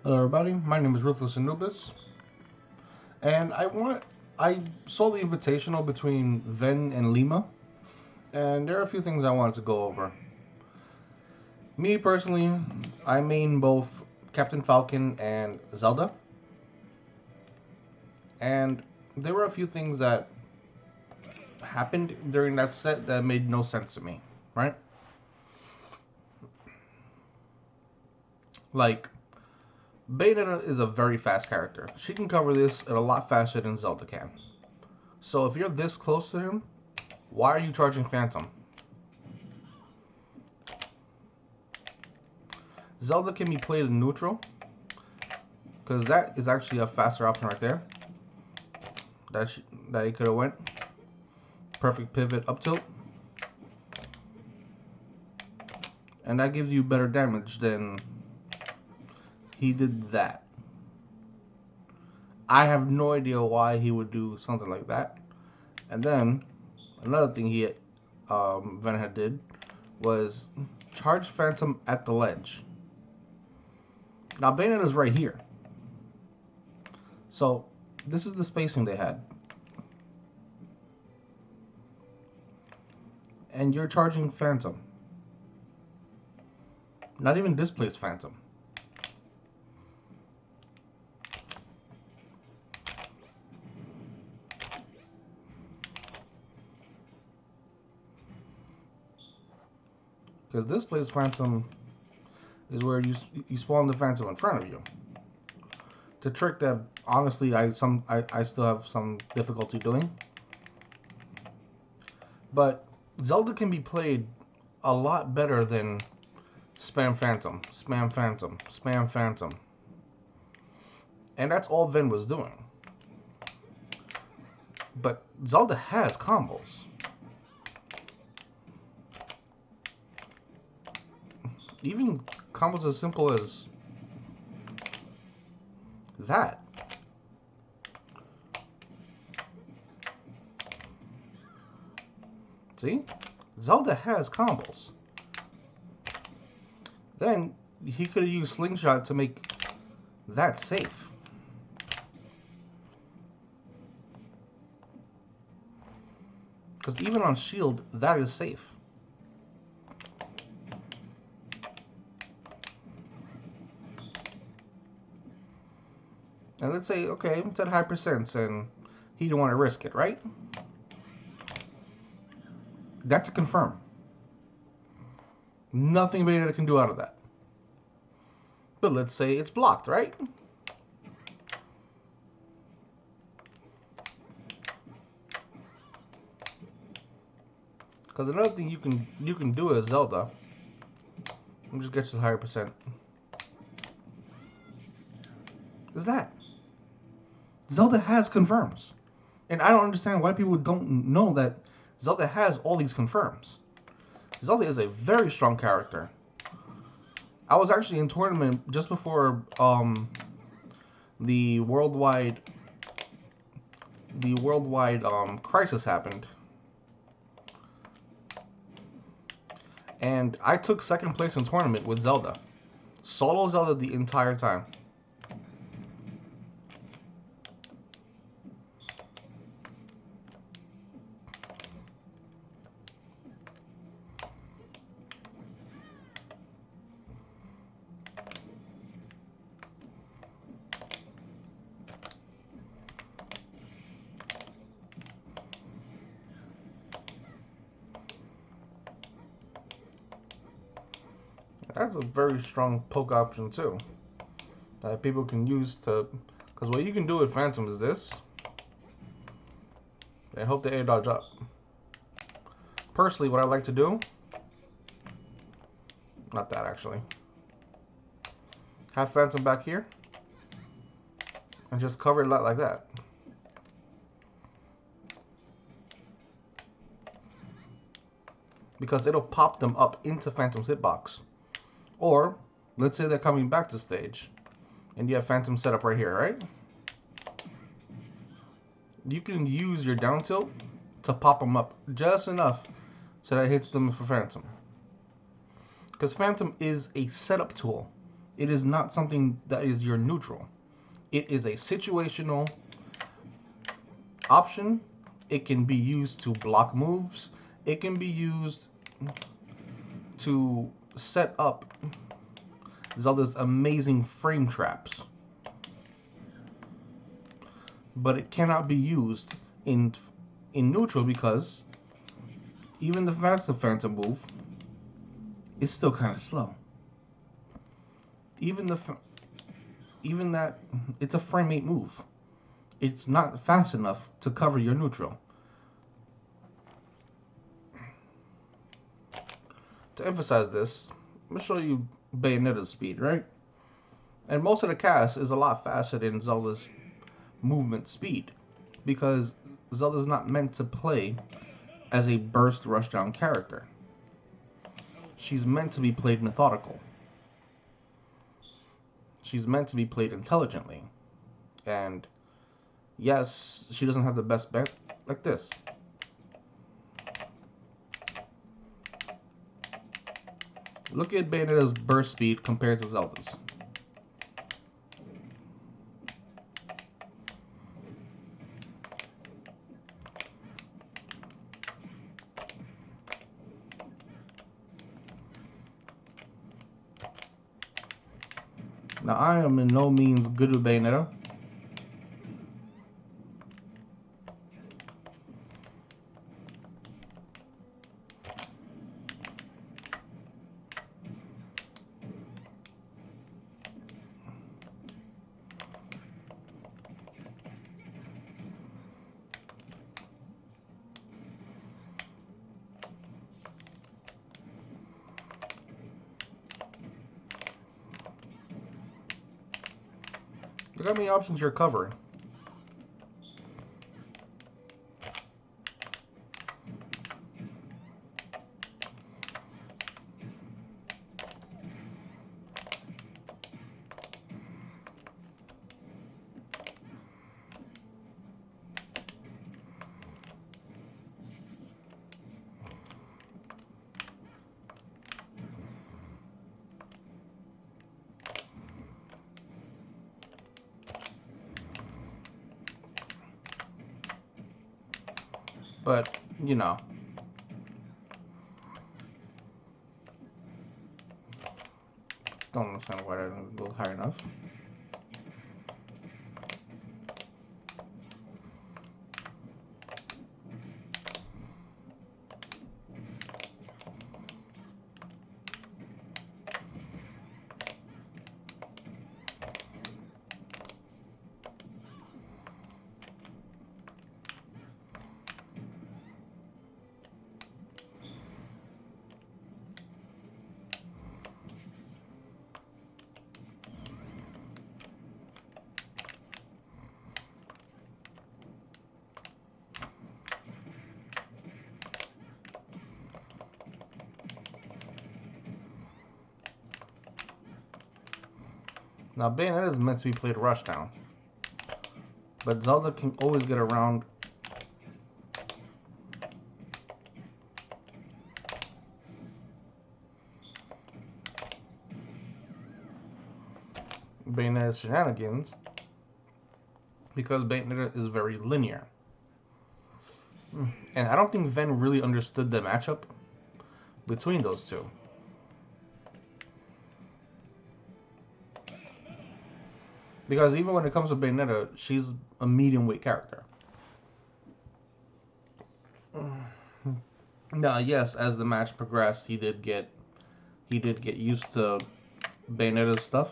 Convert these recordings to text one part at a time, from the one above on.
Hello, everybody. My name is Ruthless Anubis, and I saw the invitational between Ven and Lima, and there are a few things I wanted to go over. Me personally, I main both Captain Falcon and Zelda, and there were a few things that happened during that set that made no sense to me, right? Like, Bayonetta is a very fast character. She can cover this at a lot faster than Zelda can. So if you're this close to him, why are you charging Phantom? Zelda can be played in neutral, because that is actually a faster option right there. That he could have went. Perfect pivot up tilt. And that gives you better damage than he did that. I have no idea why he would do something like that. And then another thing Ven did was charge Phantom at the ledge. Now Bayonetta's right here. So this is the spacing they had. And you're charging Phantom. Not even displaced Phantom. Because displaced Phantom is where you spawn the Phantom in front of you. The trick that honestly I still have some difficulty doing. But Zelda can be played a lot better than spam Phantom, spam Phantom, spam Phantom. And that's all Ven was doing. But Zelda has combos. Even combos as simple as that. See? Zelda has combos. Then he could have used Slingshot to make that safe. Because even on shield, that is safe. And let's say, okay, it's at high percents and he didn't want to risk it, right? That's a confirm. Nothing Bayonetta can do out of that. But let's say it's blocked, right? Because another thing you can do as Zelda, let me just get to the higher percent, is that Zelda has confirms. And I don't understand why people don't know that Zelda has all these confirms. Zelda is a very strong character. I was actually in tournament just before the worldwide crisis happened. And I took second place in tournament with Zelda. Solo Zelda the entire time. That's a very strong poke option too, that people can use to, because what you can do with Phantom is this, and hope the air dodge up. Personally, what I like to do, not that actually, have Phantom back here, and just cover it like that. Because it'll pop them up into Phantom's hitbox. Or, let's say they're coming back to stage, and you have Phantom set up right here, right? You can use your down tilt to pop them up just enough so that it hits them for Phantom. Because Phantom is a setup tool. It is not something that is your neutral. It is a situational option. It can be used to block moves. It can be used to set up Zelda's amazing frame traps. But it cannot be used in neutral because even the fastest Phantom move is still kind of slow. Even that it's a frame 8 move. It's not fast enough to cover your neutral. To emphasize this, I'm gonna show you Bayonetta's speed, right? And most of the cast is a lot faster than Zelda's movement speed because Zelda's not meant to play as a burst rushdown character. She's meant to be played methodical. She's meant to be played intelligently. And yes, she doesn't have the best bet like this. Look at Bayonetta's burst speed compared to Zelda's. Now, I am in no means good with Bayonetta. Look how many options you're covering. But, you know. Don't understand why I didn't go high enough. Now, Bayonetta is meant to be played rushdown, but Zelda can always get around Bayonetta's shenanigans because Bayonetta is very linear. And I don't think Ven really understood the matchup between those two. Because even when it comes to Bayonetta, she's a medium weight character. Now, yes, as the match progressed, he did get used to Bayonetta's stuff.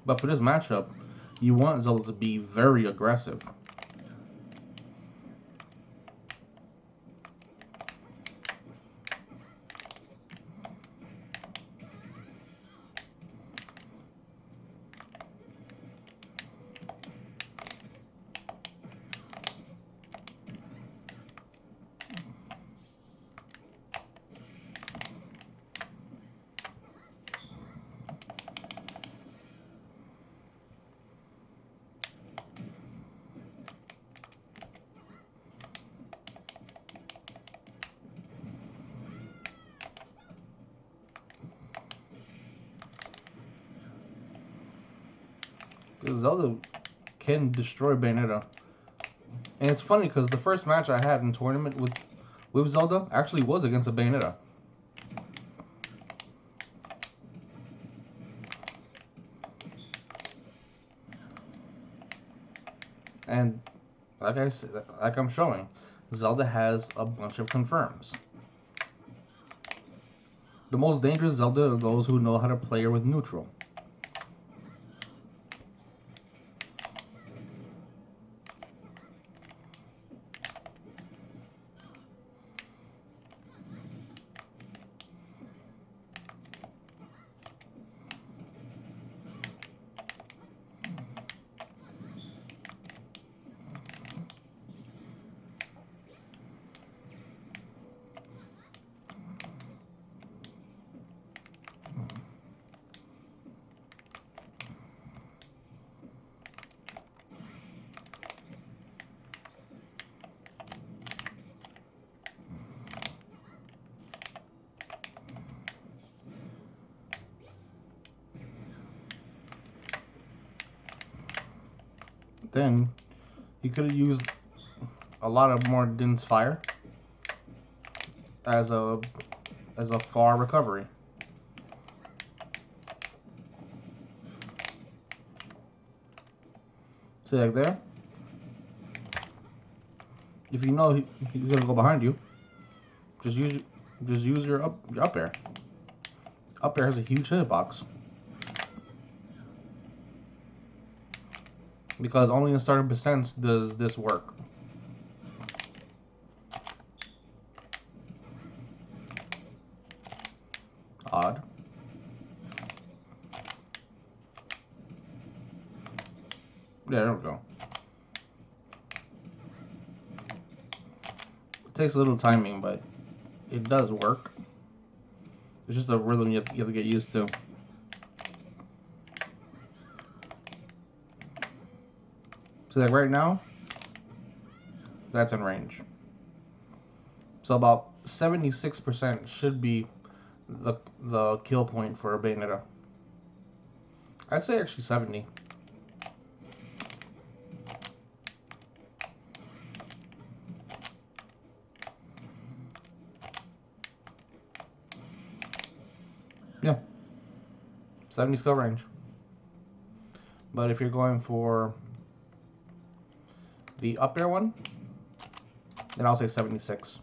But for this matchup, you want Zelda to be very aggressive. Zelda can destroy Bayonetta. And it's funny because the first match I had in tournament with Zelda actually was against a Bayonetta. And like I said, like I'm showing, Zelda has a bunch of confirms. The most dangerous Zelda are those who know how to play her with neutral. Then you could have used a lot of more Din's fire as a far recovery. See, like there. If you know he's gonna go behind you, just use your up air. Up air has a huge hitbox. Because only in starting percents does this work. Odd. Yeah, there we go. It takes a little timing, but it does work. It's just a rhythm you have to get used to. So like right now, that's in range. So about 76% should be the kill point for a Bayonetta. I'd say actually 70. Yeah, 70 skill range. But if you're going for the up air one, then I'll say 76.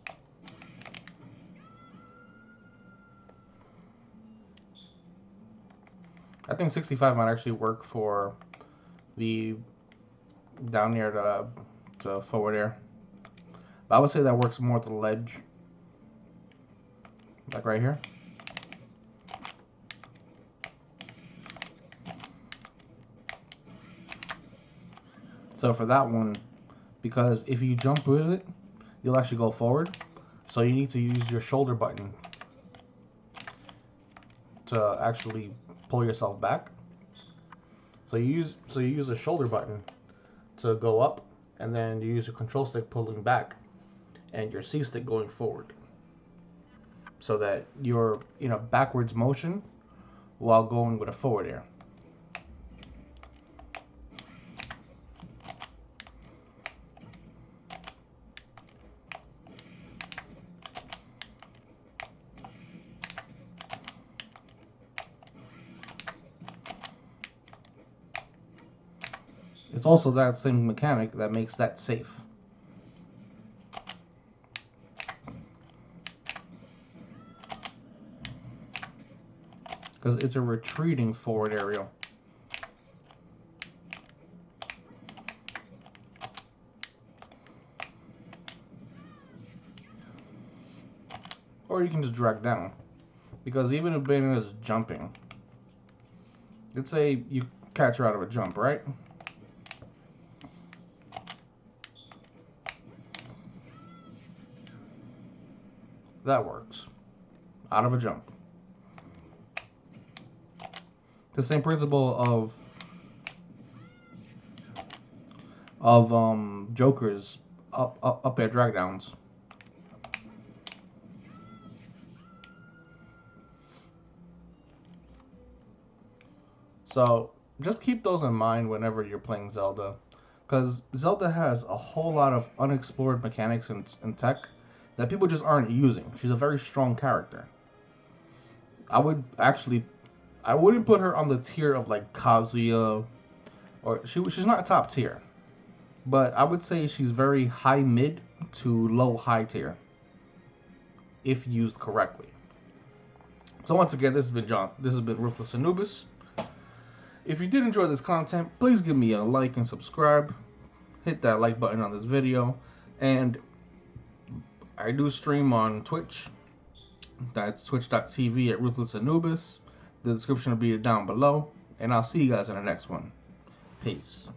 I think 65 might actually work for the down near to forward air. But I would say that works more at the ledge. Like right here. So for that one, because if you jump with it, you'll actually go forward. So you need to use your shoulder button to actually pull yourself back. So you use a shoulder button to go up, and then you use your control stick pulling back, and your C stick going forward. So that you're in a backwards motion while going with a forward air. It's also that same mechanic that makes that safe. Because it's a retreating forward aerial. Or you can just drag down. Because even if Bayonetta is jumping, let's say you catch her out of a jump, right? That works. Out of a jump. The same principle of Joker's up air drag downs. So just keep those in mind whenever you're playing Zelda, because Zelda has a whole lot of unexplored mechanics and tech that people just aren't using. She's a very strong character. I would actually, I wouldn't put her on the tier of like Kazuya, or she's not top tier, but I would say she's very high mid to low high tier if used correctly. So once again, this has been John. This has been Ruthless Anubis. If you did enjoy this content, please give me a like and subscribe. Hit that like button on this video. And I do stream on Twitch. That's twitch.tv at Ruthless Anubis. The description will be down below. And I'll see you guys in the next one. Peace.